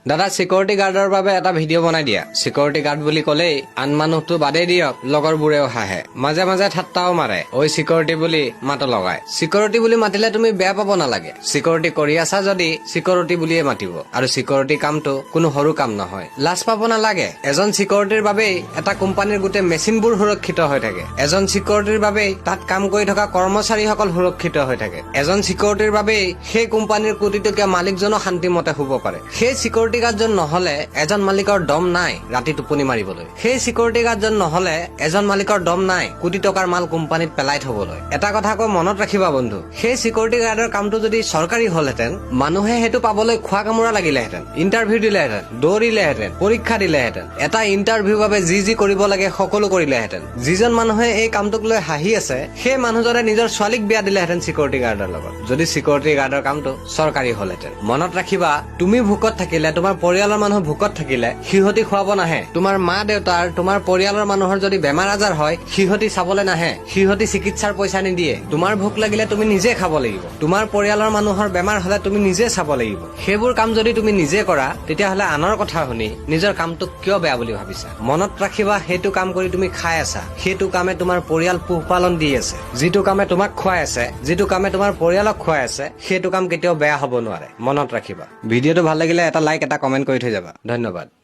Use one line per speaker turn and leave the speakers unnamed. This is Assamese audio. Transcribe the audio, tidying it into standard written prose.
দাদা সিকিউৰিটি গাৰ্ডৰ বাবে এটা ভিডিঅ' বনাই দিয়া। সিকিউৰিটি গাৰ্ড বুলি ক'লেই আন মানুহটো বাদেই দিয়ক, লগৰবোৰেও হাঁহে, মাজে মাজে ঠাট্টাও মাৰে, ঐ সিকিউৰিটি বুলি মাতো লগায়। সিকিউৰিটি বুলি মাতিলে তুমি বেয়া পাব নালাগে। সিকিউৰিটি কৰি আছা যদি সিকিউৰিটি বুলিয়ে মাতিব, আৰু সিকিউৰিটি কামটো কোনো সৰু কাম নহয়। লাজ পাব নালাগে। এজন সিকিউৰিটিৰ বাবেই এটা কোম্পানীৰ গোটেই মেচিনবোৰ সুৰক্ষিত হৈ থাকে। এজন সিকিউৰিটিৰ বাবেই তাত কাম কৰি থকা কৰ্মচাৰীসকল সুৰক্ষিত হৈ থাকে। এজন সিকিউৰিটিৰ বাবেই সেই কোম্পানীৰ কোটিটকীয়া মালিকজনো শান্তিমতে শুব পাৰে। সেই সিকিউৰিটি গাৰ্ডজন নহলে এজন মালিকৰ দম নাই ৰাতি টোপনি মাৰিবলৈ। সেই সিকিউৰিটি গাৰ্ডজন নহলে এজন মালিকৰ দম নাই কোটি টকাৰ মাল কোম্পানীত পেলাই থবলৈ। এটা কথা আকৌ মনত ৰাখিবা বন্ধু, সেই সিকিউৰিটি গাৰ্ডৰ কামটো যদি চৰকাৰী হলহেঁতেন, মানুহে সেইটো পাবলৈ খোৱা কামোৰা লাগিলেহেঁতেন, ইণ্টাৰভিউ দিলেহেঁতেন, দৌৰিলেহেঁতেন, পৰীক্ষা দিলেহেঁতেন, এটা ইণ্টাৰভিউ বাবে যি কৰিব লাগে সকলো কৰিলেহেঁতেন। যিজন মানুহে এই কামটোক লৈ হাঁহি আছে, সেই মানুহজনে নিজৰ ছোৱালীক বিয়া দিলেহেঁতেন সিকিউৰিটি গাৰ্ডৰ লগত, যদি সিকিউৰিটি গাৰ্ডৰ কামটো চৰকাৰী হলহেঁতেন। মনত ৰাখিবা, তুমি ভোকত থাকিলে, তোমাৰ পৰিয়ালৰ মানুহ ভোকত থাকিলে সিহঁতি খুৱাব নাহে। তোমাৰ মা দেউতাৰ, তোমাৰ পৰিয়ালৰ মানুহৰ যদি বেমাৰ আজাৰ হয়, সিহঁতি চাবলৈ নাহে, সিহঁতি চিকিৎসাৰ পইচা নিদিয়ে। তোমাৰ ভোক লাগিলে তুমি নিজে খাব লাগিব। তোমাৰ পৰিয়ালৰ মানুহৰ বেমাৰ হলে তুমি নিজে চাব লাগিব। সেইবোৰ কাম যদি তুমি নিজে কৰা, তেতিয়াহলে আনৰ কথা শুনি নিজৰ কামটোক কিয় বেয়া বুলি ভাবিছা? মনত ৰাখিবা, সেইটো কাম কৰি তুমি খাই আছা, সেইটো কামে তোমাৰ পৰিয়াল পোহপালন দি আছে। যিটো কামে তোমাক খুৱাই আছে, যিটো কামে তোমাৰ পৰিয়ালক খুৱাই আছে, সেইটো কাম কেতিয়াও বেয়া হব নোৱাৰে। মনত ৰাখিবা। ভিডিঅ'টো ভাল লাগিলে এটা লাইক, এটা কমেন্ট কৰি থৈ যাবা। ধন্যবাদ।